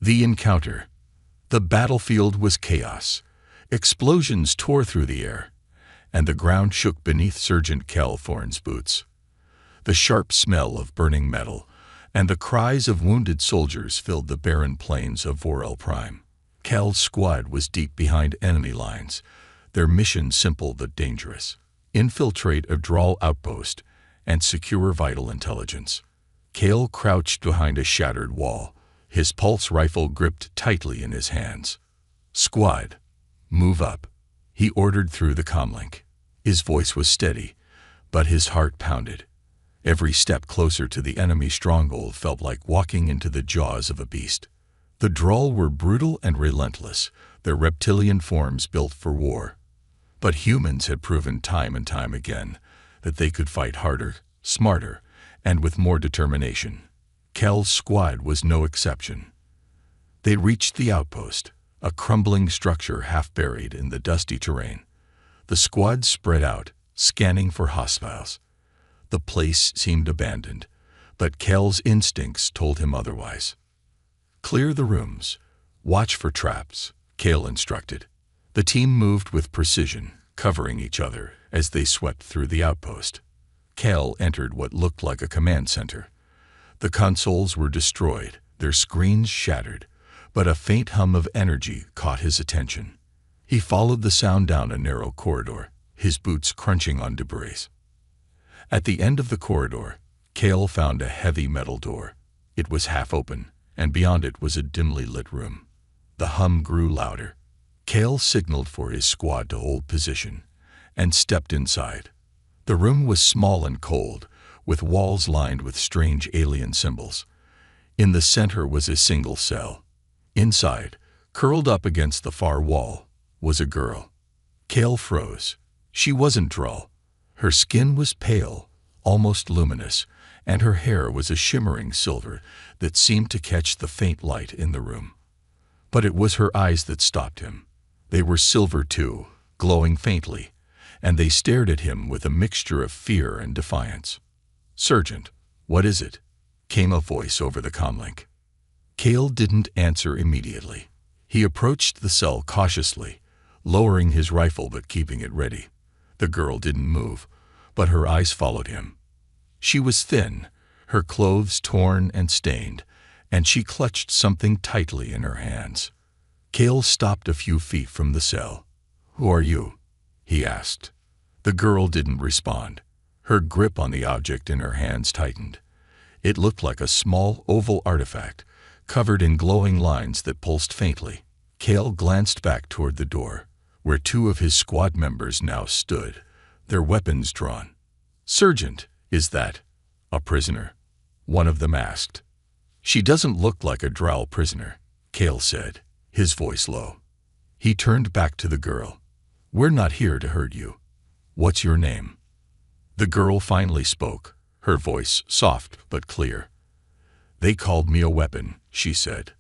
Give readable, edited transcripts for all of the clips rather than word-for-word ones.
The encounter. The battlefield was chaos. Explosions tore through the air, and the ground shook beneath Sergeant Kel Thorne's boots. The sharp smell of burning metal and the cries of wounded soldiers filled the barren plains of Vorel Prime. Kel's squad was deep behind enemy lines, their mission simple but dangerous: infiltrate a Drawl outpost and secure vital intelligence. Kel crouched behind a shattered wall, his pulse rifle gripped tightly in his hands. "Squad, move up," he ordered through the comlink. His voice was steady, but his heart pounded. Every step closer to the enemy stronghold felt like walking into the jaws of a beast. The Drawl were brutal and relentless, their reptilian forms built for war. But humans had proven time and time again that they could fight harder, smarter, and with more determination. Kel's squad was no exception. They reached the outpost, a crumbling structure half buried in the dusty terrain. The squad spread out, scanning for hostiles. The place seemed abandoned, but Kel's instincts told him otherwise. "Clear the rooms. Watch for traps," Kel instructed. The team moved with precision, covering each other as they swept through the outpost. Kel entered what looked like a command center. The consoles were destroyed, their screens shattered, but a faint hum of energy caught his attention. He followed the sound down a narrow corridor, his boots crunching on debris. At the end of the corridor, Kel found a heavy metal door. It was half open, and beyond it was a dimly lit room. The hum grew louder. Kel signaled for his squad to hold position and stepped inside. The room was small and cold, with walls lined with strange alien symbols. In the center was a single cell. Inside, curled up against the far wall, was a girl. Kel froze. She wasn't Drawl. Her skin was pale, almost luminous, and her hair was a shimmering silver that seemed to catch the faint light in the room. But it was her eyes that stopped him. They were silver too, glowing faintly, and they stared at him with a mixture of fear and defiance. "Sergeant, what is it?" came a voice over the comlink. Kel didn't answer immediately. He approached the cell cautiously, lowering his rifle but keeping it ready. The girl didn't move, but her eyes followed him. She was thin, her clothes torn and stained, and she clutched something tightly in her hands. Kel stopped a few feet from the cell. "Who are you?" he asked. The girl didn't respond. Her grip on the object in her hands tightened. It looked like a small oval artifact, covered in glowing lines that pulsed faintly. Kel glanced back toward the door, where two of his squad members now stood, their weapons drawn. "Sergeant, is that a prisoner?" one of them asked. "She doesn't look like a Drow prisoner," Kel said, his voice low. He turned back to the girl. "We're not here to hurt you. What's your name?" The girl finally spoke, her voice soft but clear. "They called me a weapon," she said,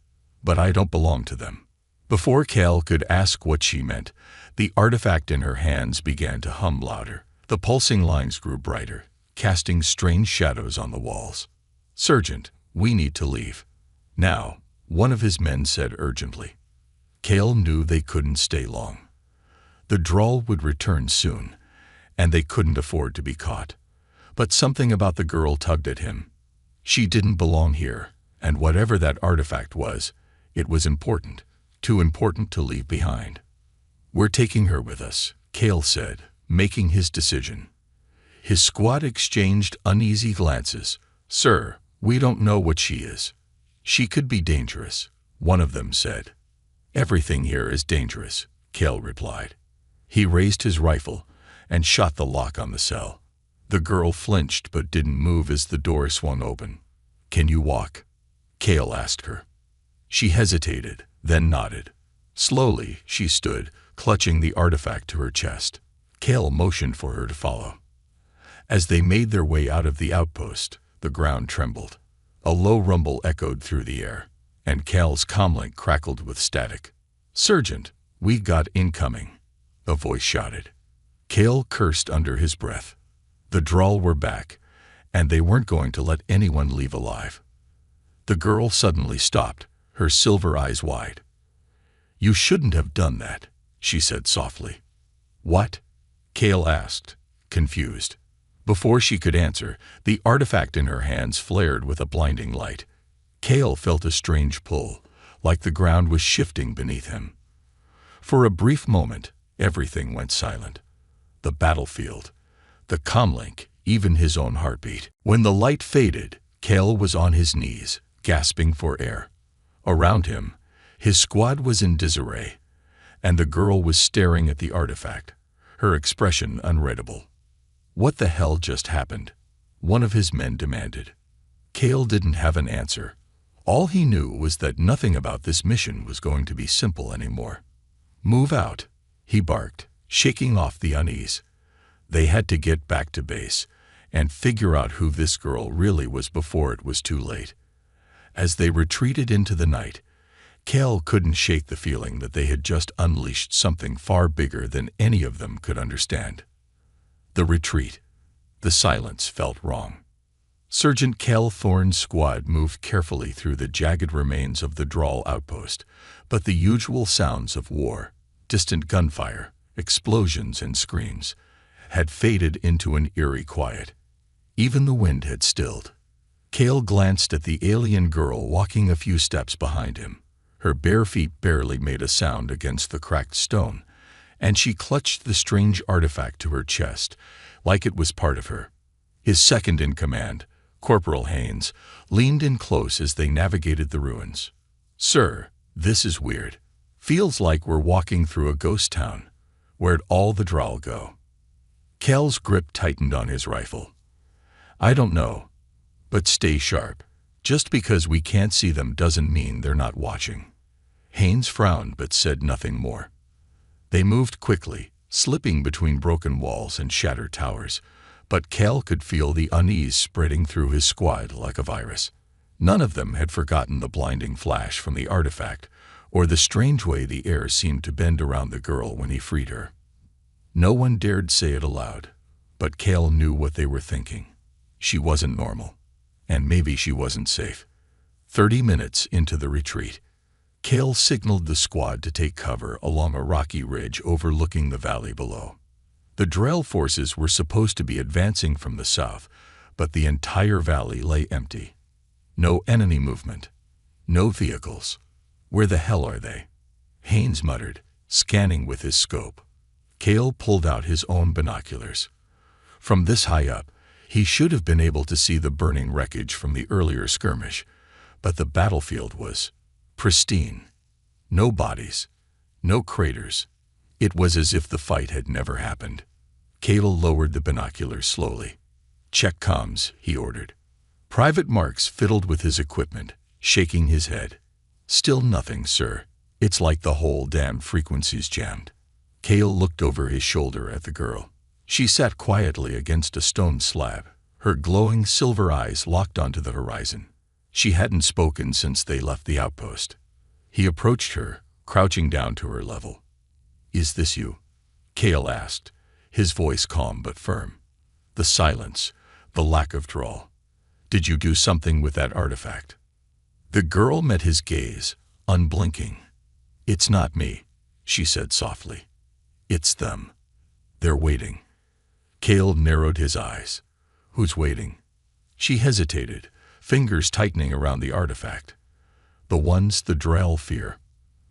"but I don't belong to them." Before Kel could ask what she meant, the artifact in her hands began to hum louder. The pulsing lines grew brighter, casting strange shadows on the walls. "Sergeant, we need to leave now," one of his men said urgently. Kel knew they couldn't stay long. The Drawl would return soon, and they couldn't afford to be caught. But something about the girl tugged at him. She didn't belong here, and whatever that artifact was, it was important, too important to leave behind. "We're taking her with us," Kel said, making his decision. His squad exchanged uneasy glances. "Sir, we don't know what she is." "She could be dangerous," one of them said. "Everything here is dangerous," Kel replied. He raised his rifle and shot the lock on the cell. The girl flinched but didn't move as the door swung open. "Can you walk?" Kel asked her. She hesitated, then nodded. Slowly, she stood, clutching the artifact to her chest. Kel motioned for her to follow. As they made their way out of the outpost, the ground trembled. A low rumble echoed through the air, and Kel's comlink crackled with static. "Sergeant, we got incoming," a voice shouted. Kel cursed under his breath. The Drawl were back, and they weren't going to let anyone leave alive. The girl suddenly stopped, her silver eyes wide. "You shouldn't have done that," she said softly. "What?" Cale asked, confused. Before she could answer, the artifact in her hands flared with a blinding light. Cale felt a strange pull, like the ground was shifting beneath him. For a brief moment, everything went silent. The battlefield, the comlink, even his own heartbeat. When the light faded, Cale was on his knees, gasping for air. Around him, his squad was in disarray, and the girl was staring at the artifact, her expression unreadable. "What the hell just happened?" one of his men demanded. Cale didn't have an answer. All he knew was that nothing about this mission was going to be simple anymore. "Move out," he barked, shaking off the unease. They had to get back to base and figure out who this girl really was before it was too late. As they retreated into the night, Cale couldn't shake the feeling that they had just unleashed something far bigger than any of them could understand. The retreat, the silence felt wrong. Sergeant Cale Thorne's squad moved carefully through the jagged remains of the Drawl outpost, but the usual sounds of war, distant gunfire, explosions and screams, had faded into an eerie quiet. Even the wind had stilled. Cale glanced at the alien girl walking a few steps behind him. Her bare feet barely made a sound against the cracked stone, and she clutched the strange artifact to her chest, like it was part of her. His second in command, Corporal Haynes, leaned in close as they navigated the ruins. "Sir, this is weird. Feels like we're walking through a ghost town. Where'd all the Drawl go?" Cale's grip tightened on his rifle. "I don't know, but stay sharp. Just because we can't see them doesn't mean they're not watching." Haynes frowned but said nothing more. They moved quickly, slipping between broken walls and shattered towers, but Cale could feel the unease spreading through his squad like a virus. None of them had forgotten the blinding flash from the artifact, or the strange way the air seemed to bend around the girl when he freed her. No one dared say it aloud, but Cale knew what they were thinking. She wasn't normal, and maybe she wasn't safe. 30 minutes into the retreat, Cale signaled the squad to take cover along a rocky ridge overlooking the valley below. The Drell forces were supposed to be advancing from the south, but the entire valley lay empty. No enemy movement. No vehicles. "Where the hell are they?" Haynes muttered, scanning with his scope. Cale pulled out his own binoculars. From this high up, he should have been able to see the burning wreckage from the earlier skirmish, but the battlefield was pristine. No bodies, no craters. It was as if the fight had never happened. Cale lowered the binoculars slowly. "Check comms," he ordered. Private Marks fiddled with his equipment, shaking his head. "Still nothing, sir. It's like the whole damn frequency's jammed." Cale looked over his shoulder at the girl. She sat quietly against a stone slab, her glowing silver eyes locked onto the horizon. She hadn't spoken since they left the outpost. He approached her, crouching down to her level. "Is this you?" Cale asked, his voice calm but firm. The silence, the lack of drawl. "Did you do something with that artifact?" The girl met his gaze, unblinking. "It's not me," she said softly. "It's them. They're waiting." Cale narrowed his eyes. "Who's waiting?" She hesitated, fingers tightening around the artifact. "The ones the Drell fear."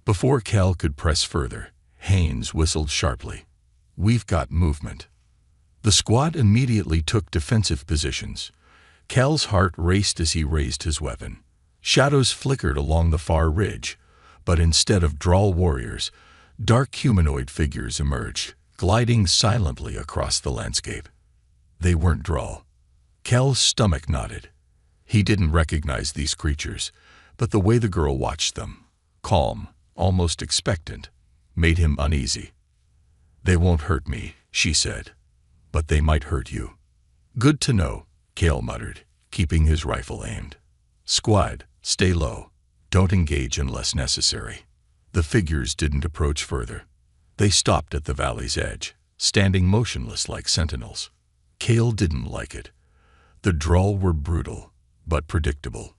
Before Cale could press further, Haynes whistled sharply. "We've got movement." The squad immediately took defensive positions. Cale's heart raced as he raised his weapon. Shadows flickered along the far ridge, but instead of Drawl warriors, dark humanoid figures emerged, gliding silently across the landscape. They weren't Drawl. Cale's stomach knotted. He didn't recognize these creatures, but the way the girl watched them, calm, almost expectant, made him uneasy. "They won't hurt me," she said, "but they might hurt you." "Good to know," Cale muttered, keeping his rifle aimed. "Squad, stay low. Don't engage unless necessary." The figures didn't approach further. They stopped at the valley's edge, standing motionless like sentinels. Cale didn't like it. The Drawl were brutal, but predictable.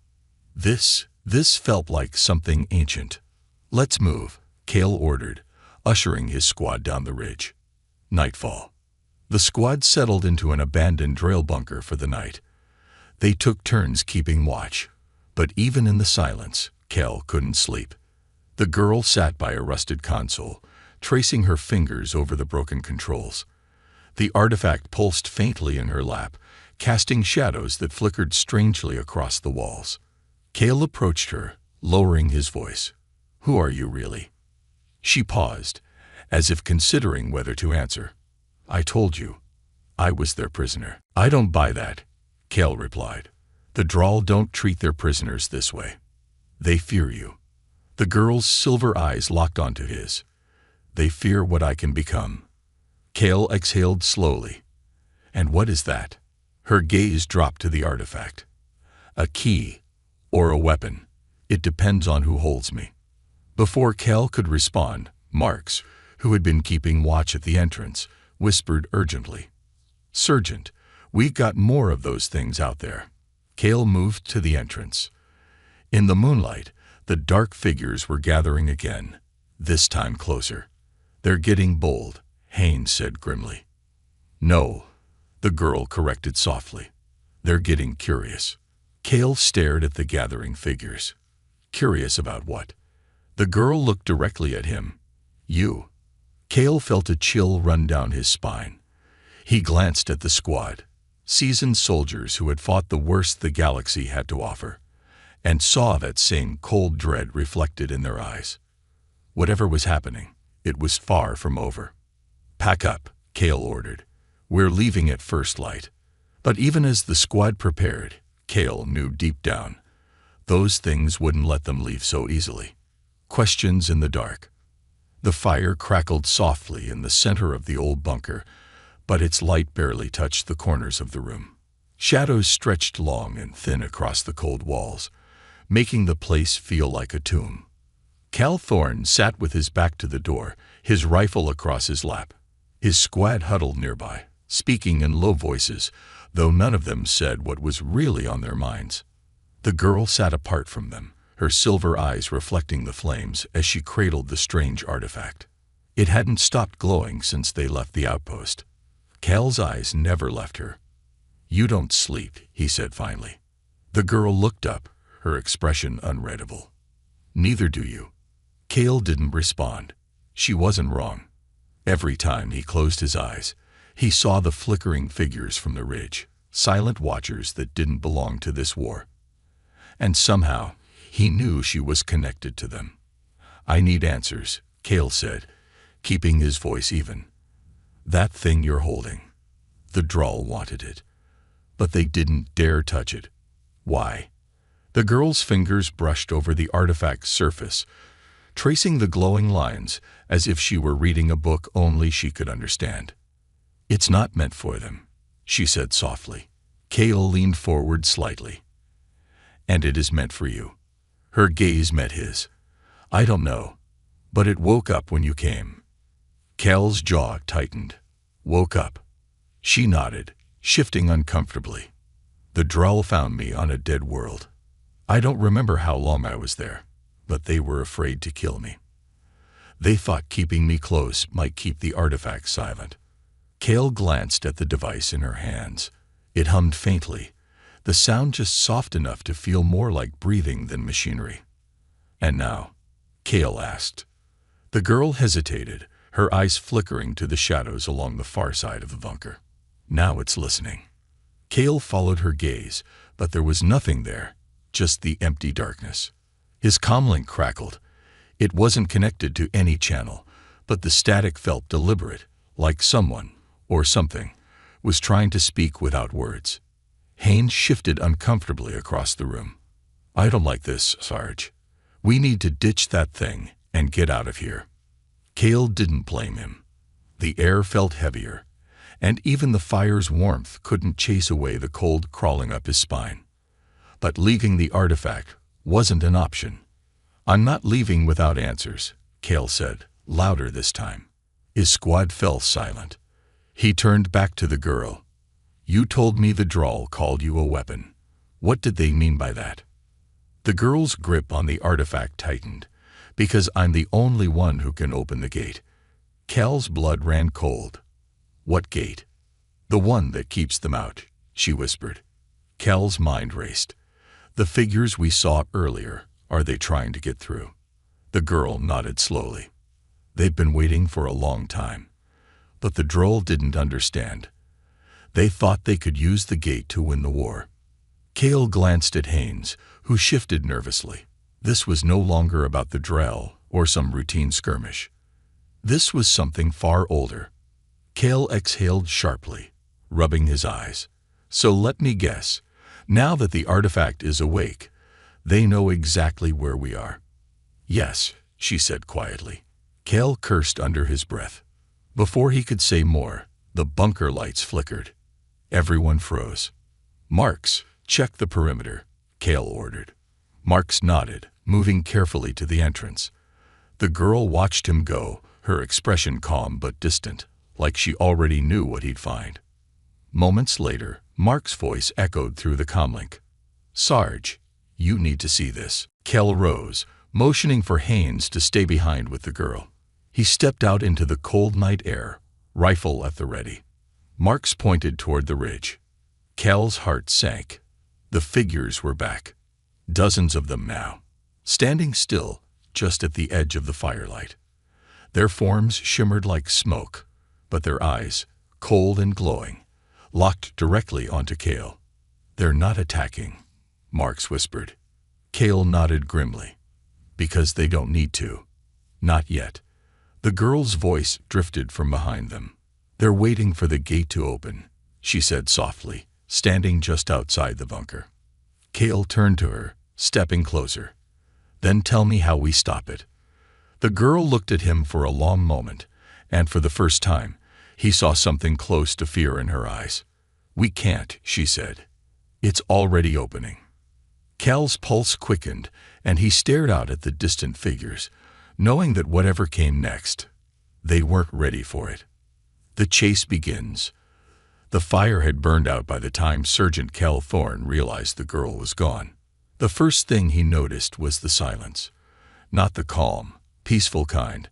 This This felt like something ancient. "Let's move," Kale ordered, ushering his squad down the ridge. Nightfall. The squad settled into an abandoned drill bunker for the night. They took turns keeping watch, but even in the silence, Kale couldn't sleep. The girl sat by a rusted console, tracing her fingers over the broken controls. The artifact pulsed faintly in her lap, casting shadows that flickered strangely across the walls. Kale approached her, lowering his voice. "Who are you really?" She paused, as if considering whether to answer. "I told you. I was their prisoner." "I don't buy that," Kale replied. "The Drawl don't treat their prisoners this way. They fear you." The girl's silver eyes locked onto his. "They fear what I can become." Kale exhaled slowly. "And what is that?" Her gaze dropped to the artifact. "A key, or a weapon. It depends on who holds me." Before Kale could respond, Marks, who had been keeping watch at the entrance, whispered urgently, "Sergeant, we got more of those things out there." Kale moved to the entrance. In the moonlight, the dark figures were gathering again, this time closer. "They're getting bold," Haynes said grimly. "No," the girl corrected softly. "They're getting curious." Kale stared at the gathering figures. Curious about what? The girl looked directly at him. "You." Kale felt a chill run down his spine. He glanced at the squad, seasoned soldiers who had fought the worst the galaxy had to offer, and saw that same cold dread reflected in their eyes. Whatever was happening, it was far from over. "Pack up," Kale ordered. "We're leaving at first light." But even as the squad prepared, Kale knew deep down, those things wouldn't let them leave so easily. Questions in the dark. The fire crackled softly in the center of the old bunker, but its light barely touched the corners of the room. Shadows stretched long and thin across the cold walls, making the place feel like a tomb. Cal Thorne sat with his back to the door, his rifle across his lap. His squad huddled nearby, speaking in low voices, though none of them said what was really on their minds. The girl sat apart from them, her silver eyes reflecting the flames as she cradled the strange artifact. It hadn't stopped glowing since they left the outpost. Cal's eyes never left her. "You don't sleep," he said finally. The girl looked up, her expression unreadable. "Neither do you." Kale didn't respond. She wasn't wrong. Every time he closed his eyes, he saw the flickering figures from the ridge, silent watchers that didn't belong to this war. And somehow, he knew she was connected to them. "I need answers," Kale said, keeping his voice even. "That thing you're holding." The Drawl wanted it, but they didn't dare touch it. "Why?" The girl's fingers brushed over the artifact's surface, tracing the glowing lines as if she were reading a book only she could understand. "It's not meant for them," she said softly. Kale leaned forward slightly. "And it is meant for you." Her gaze met his. "I don't know, but it woke up when you came." Cal's jaw tightened. "Woke up?" She nodded, shifting uncomfortably. "The Drawl found me on a dead world. I don't remember how long I was there, but they were afraid to kill me. They thought keeping me close might keep the artifact silent." Kale glanced at the device in her hands. It hummed faintly, the sound just soft enough to feel more like breathing than machinery. "And now?" Kale asked. The girl hesitated, her eyes flickering to the shadows along the far side of the bunker. "Now it's listening." Kale followed her gaze, but there was nothing there, just the empty darkness. His comlink crackled. It wasn't connected to any channel, but the static felt deliberate, like someone, or something, was trying to speak without words. Haynes shifted uncomfortably across the room. "I don't like this, Sarge. We need to ditch that thing and get out of here." Kale didn't blame him. The air felt heavier, and even the fire's warmth couldn't chase away the cold crawling up his spine. But leaving the artifact wasn't an option. "I'm not leaving without answers," Kale said, louder this time. His squad fell silent. He turned back to the girl. "You told me the Drawl called you a weapon. What did they mean by that?" The girl's grip on the artifact tightened. Because I'm the only one who can open the gate. Cal's blood ran cold. What gate? The one that keeps them out, she whispered. Cal's mind raced. The figures we saw earlier, are they trying to get through? The girl nodded slowly. They've been waiting for a long time. But the droll didn't understand. They thought they could use the gate to win the war. Cal glanced at Haynes, who shifted nervously. This was no longer about the Drell or some routine skirmish. This was something far older. Cal exhaled sharply, rubbing his eyes. So let me guess. Now that the artifact is awake, they know exactly where we are. Yes, she said quietly. Cal cursed under his breath. Before he could say more, the bunker lights flickered. Everyone froze. Marks, check the perimeter, Cal ordered. Marks nodded, moving carefully to the entrance. The girl watched him go, her expression calm but distant, like she already knew what he'd find. Moments later, Mark's voice echoed through the comlink. Sarge, you need to see this. Cal rose, motioning for Haynes to stay behind with the girl. He stepped out into the cold night air, rifle at the ready. Marks pointed toward the ridge. Cal's heart sank. The figures were back. Dozens of them now, standing still just at the edge of the firelight. Their forms shimmered like smoke, but their eyes, cold and glowing, locked directly onto Cal. They're not attacking, Marks whispered. Cal nodded grimly. Because they don't need to. Not yet. The girl's voice drifted from behind them. They're waiting for the gate to open, she said softly, standing just outside the bunker. Cal turned to her, stepping closer. Then tell me how we stop it. The girl looked at him for a long moment, and for the first time, he saw something close to fear in her eyes. We can't, she said. It's already opening. Cal's pulse quickened, and he stared out at the distant figures, knowing that whatever came next, they weren't ready for it. The chase begins. The fire had burned out by the time Sergeant Cal Thorne realized the girl was gone. The first thing he noticed was the silence. Not the calm, peaceful kind,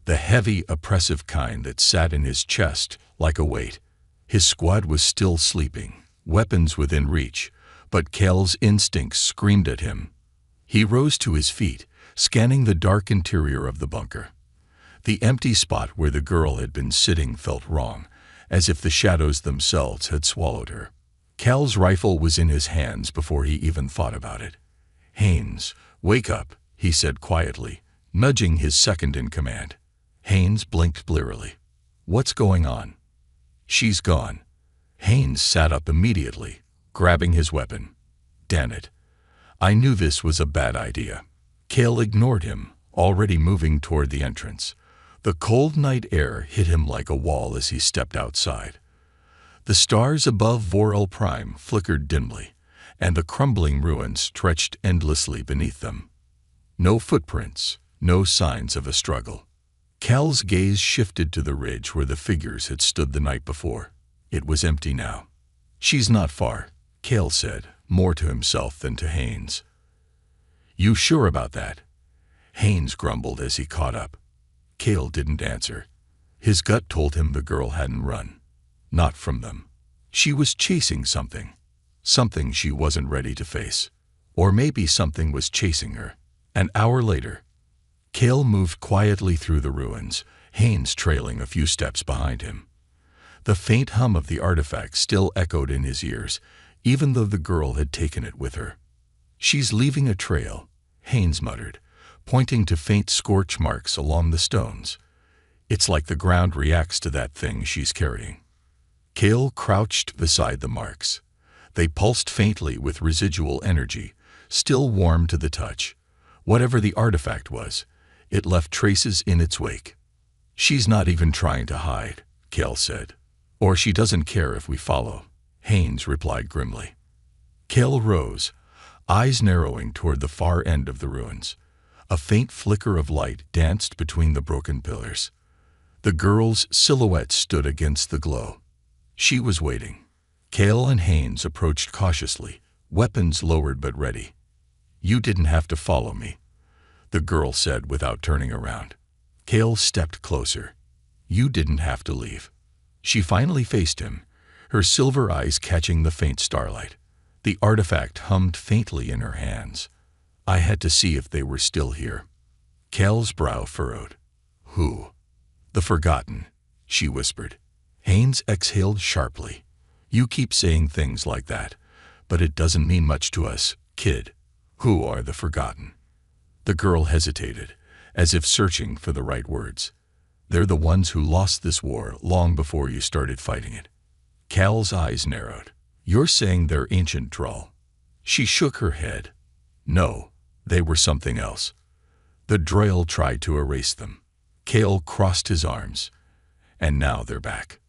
the heavy, oppressive kind that sat in his chest like a weight. His squad was still sleeping, weapons within reach, but Cal's instincts screamed at him. He rose to his feet, scanning the dark interior of the bunker. The empty spot where the girl had been sitting felt wrong, as if the shadows themselves had swallowed her. Cal's rifle was in his hands before he even thought about it. Haynes, wake up, he said quietly, nudging his second in command. Haynes blinked blearily. What's going on? She's gone. Haynes sat up immediately, grabbing his weapon. Damn it. I knew this was a bad idea. Cal ignored him, already moving toward the entrance. The cold night air hit him like a wall as he stepped outside. The stars above Vorel Prime flickered dimly, and the crumbling ruins stretched endlessly beneath them. No footprints, no signs of a struggle. Cal's gaze shifted to the ridge where the figures had stood the night before. It was empty now. She's not far, Cal said, more to himself than to Haynes. You sure about that? Haynes grumbled as he caught up. Cal didn't answer. His gut told him the girl hadn't run. Not from them. She was chasing something. Something she wasn't ready to face. Or maybe something was chasing her. An hour later, Cal moved quietly through the ruins, Haynes trailing a few steps behind him. The faint hum of the artifact still echoed in his ears, even though the girl had taken it with her. She's leaving a trail, Haynes muttered, pointing to faint scorch marks along the stones. It's like the ground reacts to that thing she's carrying. Cal crouched beside the marks. They pulsed faintly with residual energy, still warm to the touch. Whatever the artifact was, it left traces in its wake. She's not even trying to hide, Cal said. Or she doesn't care if we follow, Haynes replied grimly. Cal rose, eyes narrowing toward the far end of the ruins. A faint flicker of light danced between the broken pillars. The girl's silhouette stood against the glow. She was waiting. Cal and Haynes approached cautiously, weapons lowered but ready. You didn't have to follow me, the girl said without turning around. Kale stepped closer. You didn't have to leave. She finally faced him, her silver eyes catching the faint starlight. The artifact hummed faintly in her hands. I had to see if they were still here. Kale's brow furrowed. Who? The Forgotten, she whispered. Haynes exhaled sharply. You keep saying things like that, but it doesn't mean much to us, kid. Who are the Forgotten? The girl hesitated, as if searching for the right words. They're the ones who lost this war long before you started fighting it. Cal's eyes narrowed. You're saying they're ancient Droll? She shook her head. No, they were something else. The Droll tried to erase them. Kale crossed his arms. And now they're back.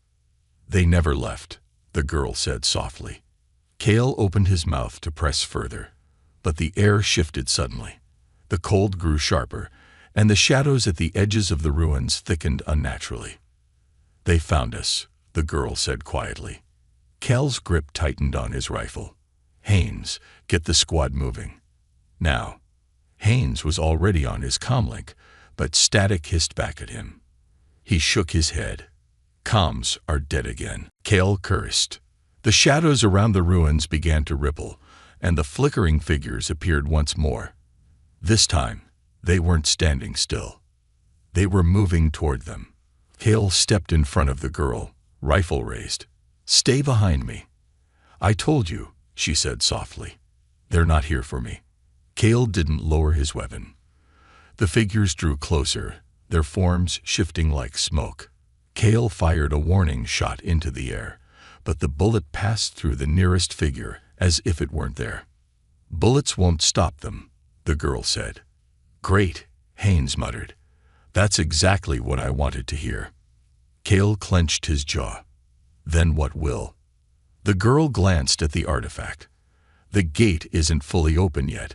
They never left, the girl said softly. Kale opened his mouth to press further, but the air shifted suddenly. The cold grew sharper, and the shadows at the edges of the ruins thickened unnaturally. They found us, the girl said quietly. Cal's grip tightened on his rifle. Haynes, get the squad moving. Now. Haynes was already on his comlink, but static hissed back at him. He shook his head. Comms are dead again. Cal cursed. The shadows around the ruins began to ripple, and the flickering figures appeared once more. This time, they weren't standing still. They were moving toward them. Cal stepped in front of the girl, rifle raised. Stay behind me. I told you, she said softly. They're not here for me. Cal didn't lower his weapon. The figures drew closer, their forms shifting like smoke. Cal fired a warning shot into the air, but the bullet passed through the nearest figure as if it weren't there. Bullets won't stop them, the girl said. Great, Haynes muttered. That's exactly what I wanted to hear. Cal clenched his jaw. Then what will? The girl glanced at the artifact. The gate isn't fully open yet,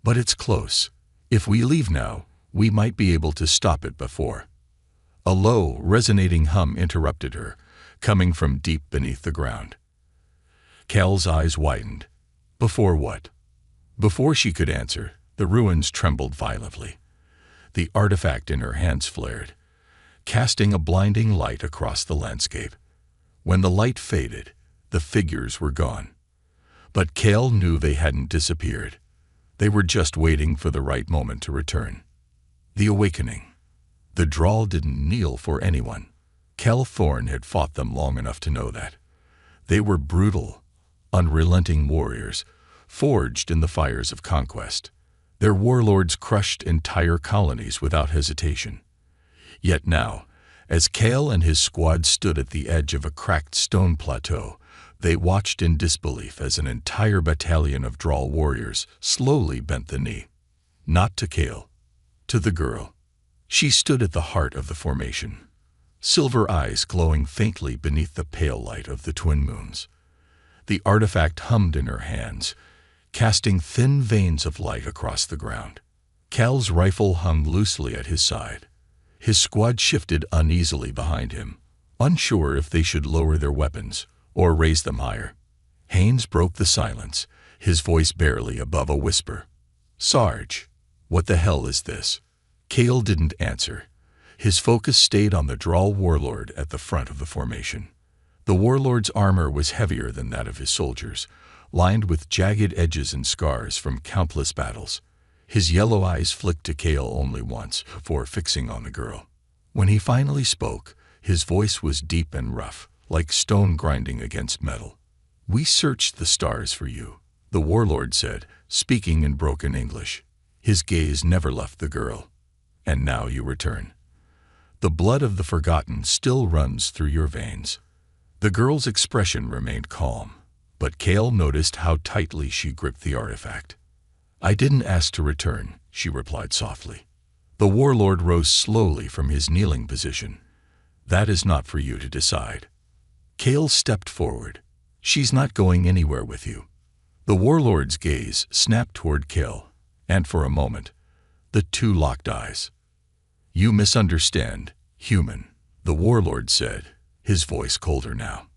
but it's close. If we leave now, we might be able to stop it before. A low, resonating hum interrupted her, coming from deep beneath the ground. Cal's eyes widened. Before what? Before she could answer, the ruins trembled violently. The artifact in her hands flared, casting a blinding light across the landscape. When the light faded, the figures were gone. But Cal knew they hadn't disappeared. They were just waiting for the right moment to return. The awakening. The Droll didn't kneel for anyone. Cal Thorne had fought them long enough to know that. They were brutal, unrelenting warriors, forged in the fires of conquest. Their warlords crushed entire colonies without hesitation. Yet now, as Cal and his squad stood at the edge of a cracked stone plateau, they watched in disbelief as an entire battalion of Droll warriors slowly bent the knee. Not to Cal, to the girl. She stood at the heart of the formation, silver eyes glowing faintly beneath the pale light of the twin moons. The artifact hummed in her hands, casting thin veins of light across the ground. Cal's rifle hung loosely at his side. His squad shifted uneasily behind him, unsure if they should lower their weapons or raise them higher. Haynes broke the silence, his voice barely above a whisper. Sarge, what the hell is this? Cal didn't answer. His focus stayed on the Droll warlord at the front of the formation. The warlord's armor was heavier than that of his soldiers, lined with jagged edges and scars from countless battles. His yellow eyes flicked to Cal only once before fixing on the girl. When he finally spoke, his voice was deep and rough, like stone grinding against metal. We searched the stars for you, the warlord said, speaking in broken English. His gaze never left the girl. And now you return. The blood of the Forgotten still runs through your veins. The girl's expression remained calm, but Cal noticed how tightly she gripped the artifact. I didn't ask to return, she replied softly. The warlord rose slowly from his kneeling position. That is not for you to decide. Cal stepped forward. She's not going anywhere with you. The warlord's gaze snapped toward Cal, and for a moment, the two locked eyes. You misunderstand, human, the warlord said, his voice colder now.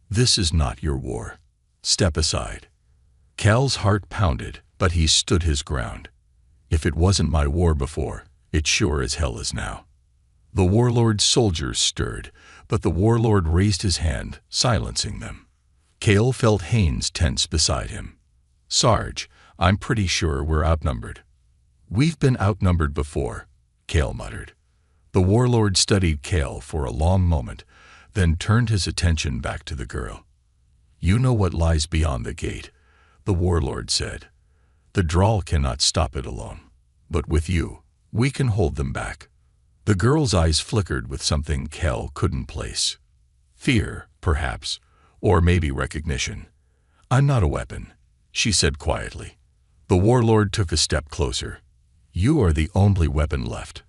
This is not your war. Step aside. Cal's heart pounded, but he stood his ground. If it wasn't my war before, it sure as hell is now. The warlord's soldiers stirred, but the warlord raised his hand, silencing them. Cal felt Haynes tense beside him. "Sarge, I'm pretty sure we're outnumbered." "We've been outnumbered before," Cal muttered. The warlord studied Cal for a long moment, then turned his attention back to the girl. "You know what lies beyond the gate," the warlord said. "The Drawl cannot stop it alone. But with you, we can hold them back." The girl's eyes flickered with something Cal couldn't place. Fear, perhaps, or maybe recognition. "I'm not a weapon," she said quietly. The warlord took a step closer. "You are the only weapon left."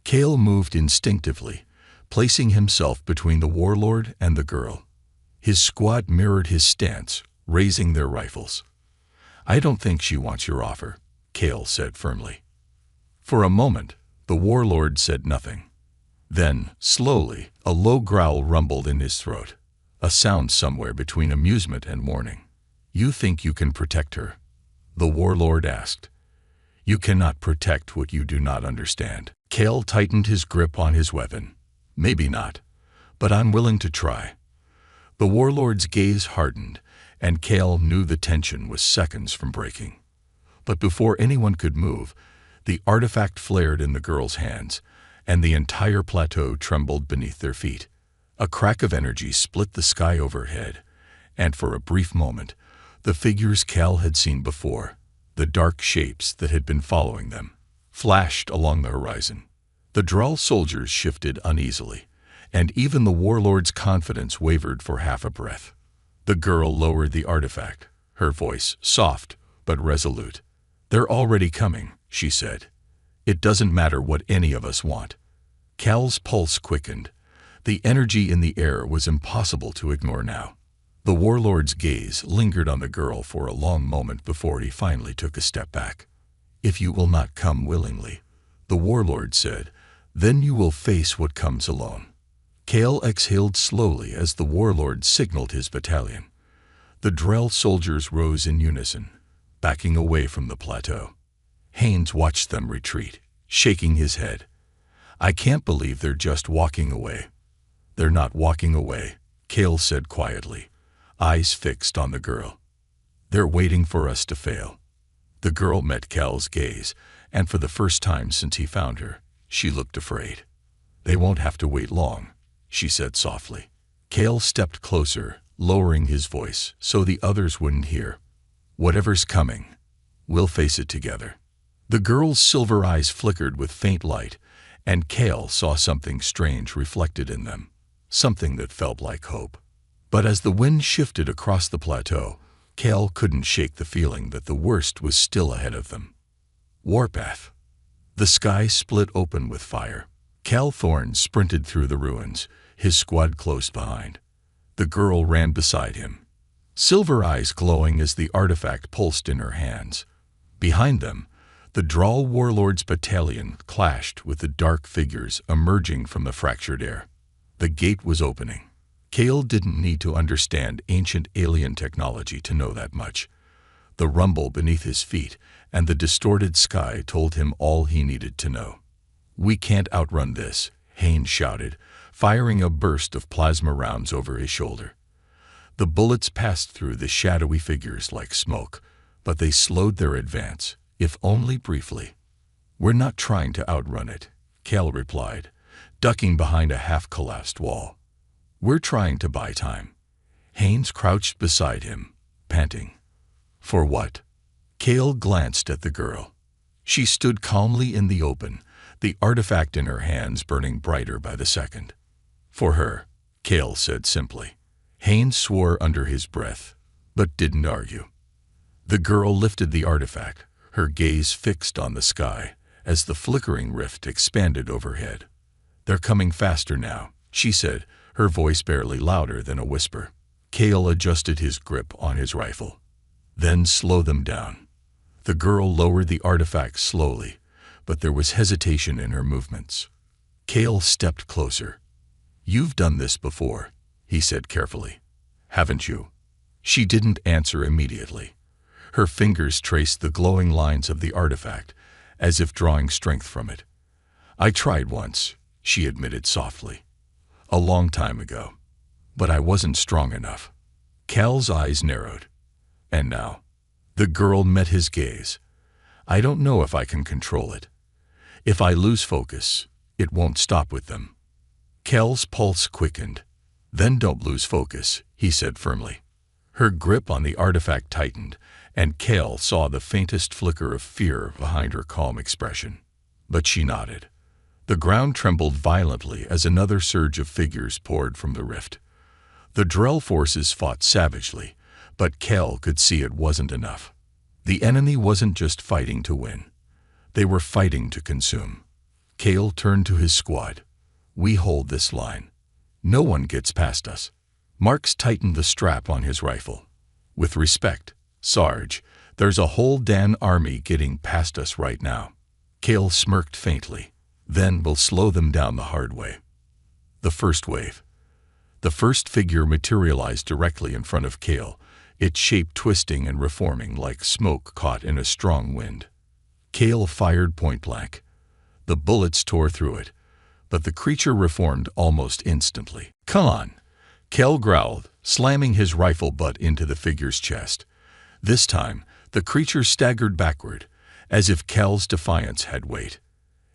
Cal moved instinctively, placing himself between the warlord and the girl. His squad mirrored his stance, raising their rifles. "I don't think she wants your offer," Cal said firmly. For a moment, the warlord said nothing. Then, slowly, a low growl rumbled in his throat, a sound somewhere between amusement and warning. "You think you can protect her?" the warlord asked. "You cannot protect what you do not understand." Cal tightened his grip on his weapon. "Maybe not, but I'm willing to try." The warlord's gaze hardened, and Cal knew the tension was seconds from breaking. But before anyone could move, the artifact flared in the girl's hands, and the entire plateau trembled beneath their feet. A crack of energy split the sky overhead, and for a brief moment, the figures Cal had seen before, the dark shapes that had been following them, flashed along the horizon. The Drawl soldiers shifted uneasily, and even the warlord's confidence wavered for half a breath. The girl lowered the artifact, her voice soft but resolute. "They're already coming," she said. "It doesn't matter what any of us want." Cal's pulse quickened. The energy in the air was impossible to ignore now. The warlord's gaze lingered on the girl for a long moment before he finally took a step back. "If you will not come willingly," the warlord said, "then you will face what comes alone." Cal exhaled slowly as the warlord signaled his battalion. The Drell soldiers rose in unison, backing away from the plateau. Haynes watched them retreat, shaking his head. "I can't believe they're just walking away." "They're not walking away," Cal said quietly, eyes fixed on the girl. "They're waiting for us to fail." The girl met Cal's gaze, and for the first time since he found her, she looked afraid. "They won't have to wait long," she said softly. Cal stepped closer, lowering his voice so the others wouldn't hear. "Whatever's coming, we'll face it together." The girl's silver eyes flickered with faint light, and Cal saw something strange reflected in them, something that felt like hope. But as the wind shifted across the plateau, Cal couldn't shake the feeling that the worst was still ahead of them. Warpath. The sky split open with fire. Cal Thorne sprinted through the ruins, his squad close behind. The girl ran beside him, silver eyes glowing as the artifact pulsed in her hands. Behind them, the Drawl warlord's battalion clashed with the dark figures emerging from the fractured air. The gate was opening. Cal didn't need to understand ancient alien technology to know that much. The rumble beneath his feet and the distorted sky told him all he needed to know. "We can't outrun this," Haynes shouted, firing a burst of plasma rounds over his shoulder. The bullets passed through the shadowy figures like smoke, but they slowed their advance, if only briefly. "We're not trying to outrun it," Cal replied, ducking behind a half-collapsed wall. "We're trying to buy time." Haynes crouched beside him, panting. "For what?" Cal glanced at the girl. She stood calmly in the open, the artifact in her hands burning brighter by the second. "For her," Cal said simply. Haynes swore under his breath, but didn't argue. The girl lifted the artifact, her gaze fixed on the sky, as the flickering rift expanded overhead. "They're coming faster now," she said, her voice barely louder than a whisper. Cal adjusted his grip on his rifle. "Then slow them down." The girl lowered the artifact slowly, but there was hesitation in her movements. Cal stepped closer. "You've done this before," he said carefully. "Haven't you?" She didn't answer immediately. Her fingers traced the glowing lines of the artifact, as if drawing strength from it. "I tried once," she admitted softly. "A long time ago. But I wasn't strong enough." Cal's eyes narrowed. "And now?" The girl met his gaze. "I don't know if I can control it. If I lose focus, it won't stop with them." Cal's pulse quickened. "Then don't lose focus," he said firmly. Her grip on the artifact tightened, and Cal saw the faintest flicker of fear behind her calm expression. But she nodded. The ground trembled violently as another surge of figures poured from the rift. The Drell forces fought savagely, but Cal could see it wasn't enough. The enemy wasn't just fighting to win. They were fighting to consume. Cal turned to his squad. "We hold this line. No one gets past us." Marks tightened the strap on his rifle. "With respect, Sarge, there's a whole damn army getting past us right now." Cal smirked faintly. "Then we'll slow them down the hard way." The first wave. The first figure materialized directly in front of Cal, its shape twisting and reforming like smoke caught in a strong wind. Cal fired point-blank. The bullets tore through it, but the creature reformed almost instantly. "Come on," Cal growled, slamming his rifle butt into the figure's chest. This time, the creature staggered backward, as if Cal's defiance had weight.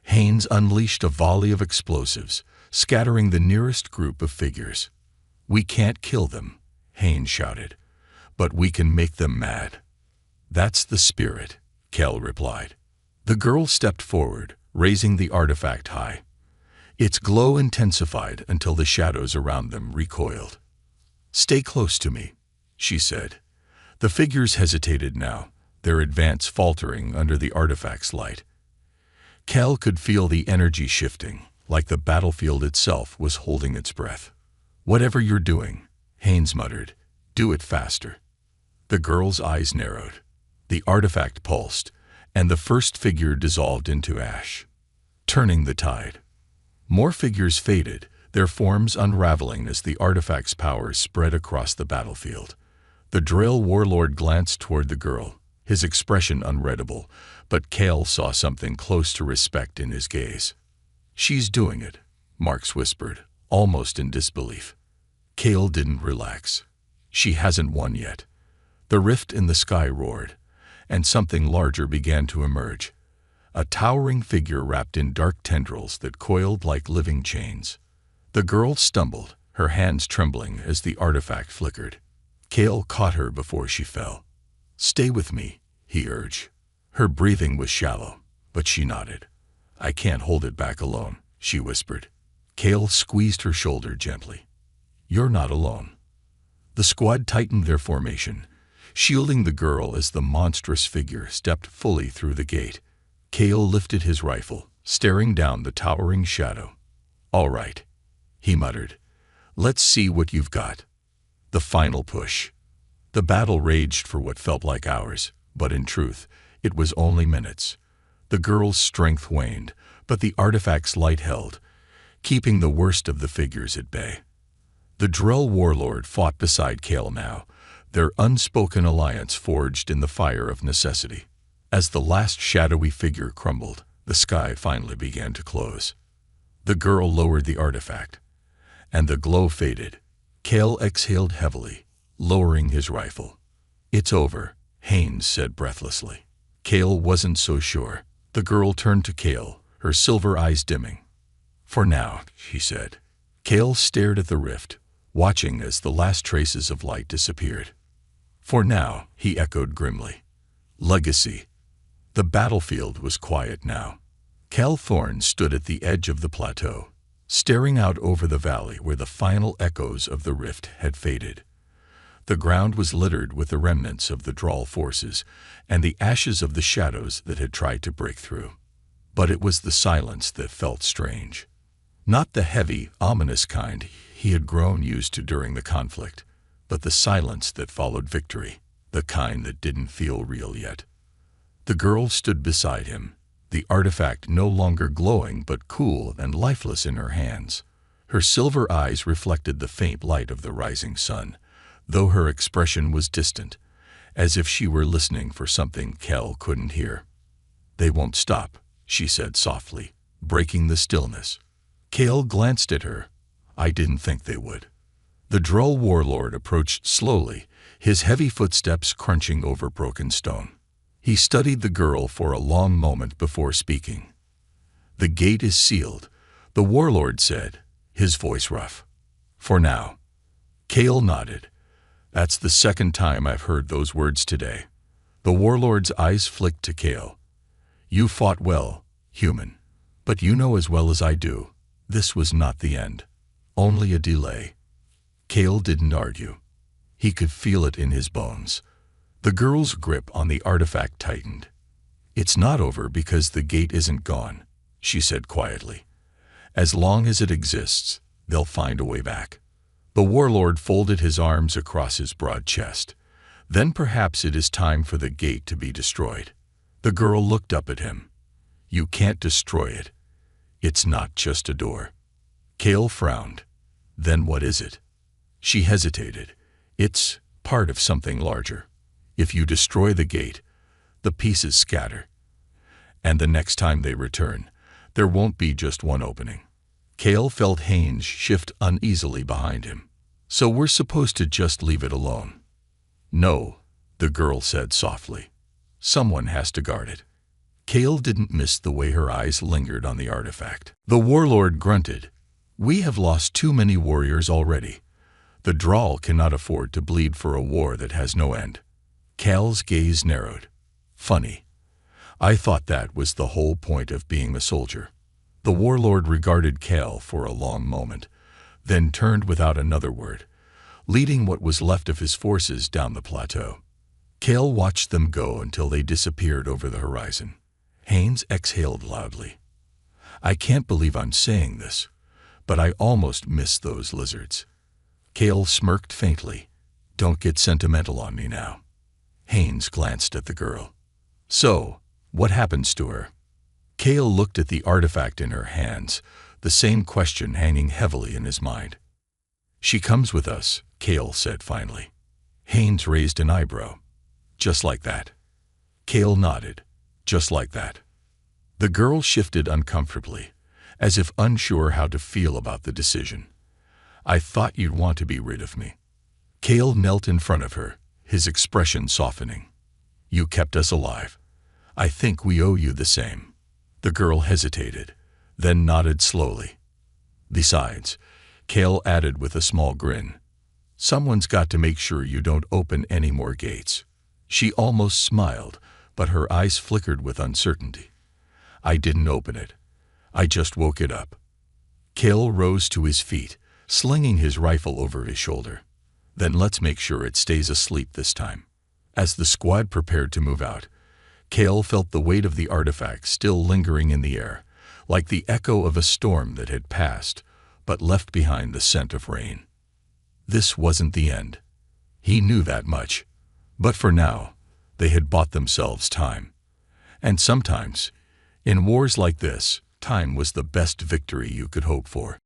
Haynes unleashed a volley of explosives, scattering the nearest group of figures. "We can't kill them," Haynes shouted, "but we can make them mad." "That's the spirit," Cal replied. The girl stepped forward, raising the artifact high. Its glow intensified until the shadows around them recoiled. "Stay close to me," she said. The figures hesitated now, their advance faltering under the artifact's light. Cal could feel the energy shifting, like the battlefield itself was holding its breath. "Whatever you're doing," Haynes muttered, "do it faster." The girl's eyes narrowed. The artifact pulsed, and the first figure dissolved into ash, turning the tide. More figures faded, their forms unraveling as the artifact's power spread across the battlefield. The Drell warlord glanced toward the girl, his expression unreadable, but Cal saw something close to respect in his gaze. "She's doing it," Marks whispered, almost in disbelief. Cal didn't relax. "She hasn't won yet." The rift in the sky roared, and something larger began to emerge. A towering figure wrapped in dark tendrils that coiled like living chains. The girl stumbled, her hands trembling as the artifact flickered. Cal caught her before she fell. "Stay with me," he urged. Her breathing was shallow, but she nodded. "I can't hold it back alone," she whispered. Cal squeezed her shoulder gently. "You're not alone." The squad tightened their formation, shielding the girl as the monstrous figure stepped fully through the gate. Cal lifted his rifle, staring down the towering shadow. "All right," he muttered. "Let's see what you've got." The final push. The battle raged for what felt like hours, but in truth, it was only minutes. The girl's strength waned, but the artifact's light held, keeping the worst of the figures at bay. The Drell warlord fought beside Cal now, their unspoken alliance forged in the fire of necessity. As the last shadowy figure crumbled, the sky finally began to close. The girl lowered the artifact, and the glow faded. Cal exhaled heavily, lowering his rifle. "It's over," Haynes said breathlessly. Cal wasn't so sure. The girl turned to Cal, her silver eyes dimming. "For now," she said. Cal stared at the rift, watching as the last traces of light disappeared. "For now," he echoed grimly. "Legacy." The battlefield was quiet now. Cal Thorne stood at the edge of the plateau, staring out over the valley where the final echoes of the rift had faded. The ground was littered with the remnants of the Drell forces and the ashes of the shadows that had tried to break through. But it was the silence that felt strange. Not the heavy, ominous kind he had grown used to during the conflict, but the silence that followed victory, the kind that didn't feel real yet. The girl stood beside him, the artifact no longer glowing but cool and lifeless in her hands. Her silver eyes reflected the faint light of the rising sun, though her expression was distant, as if she were listening for something Kel couldn't hear. "They won't stop," she said softly, breaking the stillness. Cale glanced at her. "I didn't think they would." The droll warlord approached slowly, his heavy footsteps crunching over broken stone. He studied the girl for a long moment before speaking. "The gate is sealed," the warlord said, his voice rough. "For now." Cale nodded. "That's the second time I've heard those words today." The warlord's eyes flicked to Cale. "You fought well, human. But you know as well as I do, this was not the end. Only a delay." Cale didn't argue. He could feel it in his bones. The girl's grip on the artifact tightened. "It's not over because the gate isn't gone," she said quietly. "As long as it exists, they'll find a way back." The warlord folded his arms across his broad chest. "Then perhaps it is time for the gate to be destroyed." The girl looked up at him. "You can't destroy it. It's not just a door." Cale frowned. "Then what is it?" She hesitated. "It's part of something larger. If you destroy the gate, the pieces scatter. And the next time they return, there won't be just one opening." Cale felt Haynes shift uneasily behind him. "So we're supposed to just leave it alone?" "No," the girl said softly. "Someone has to guard it." Cale didn't miss the way her eyes lingered on the artifact. The warlord grunted. "We have lost too many warriors already. The Drawl cannot afford to bleed for a war that has no end." Cal's gaze narrowed. "Funny. I thought that was the whole point of being a soldier." The warlord regarded Cal for a long moment, then turned without another word, leading what was left of his forces down the plateau. Cal watched them go until they disappeared over the horizon. Haynes exhaled loudly. "I can't believe I'm saying this, but I almost miss those lizards." Cal smirked faintly. "Don't get sentimental on me now." Haynes glanced at the girl. "So, what happens to her?" Cal looked at the artifact in her hands, the same question hanging heavily in his mind. "She comes with us," Cal said finally. Haynes raised an eyebrow. "Just like that?" Cal nodded. "Just like that." The girl shifted uncomfortably, as if unsure how to feel about the decision. "I thought you'd want to be rid of me." Cal knelt in front of her, his expression softening. "You kept us alive. I think we owe you the same." The girl hesitated, then nodded slowly. "Besides," Cal added with a small grin, "someone's got to make sure you don't open any more gates." She almost smiled, but her eyes flickered with uncertainty. "I didn't open it. I just woke it up." Cal rose to his feet, slinging his rifle over his shoulder. "Then let's make sure it stays asleep this time." As the squad prepared to move out, Cal felt the weight of the artifact still lingering in the air, like the echo of a storm that had passed, but left behind the scent of rain. This wasn't the end. He knew that much. But for now, they had bought themselves time. And sometimes, in wars like this, time was the best victory you could hope for.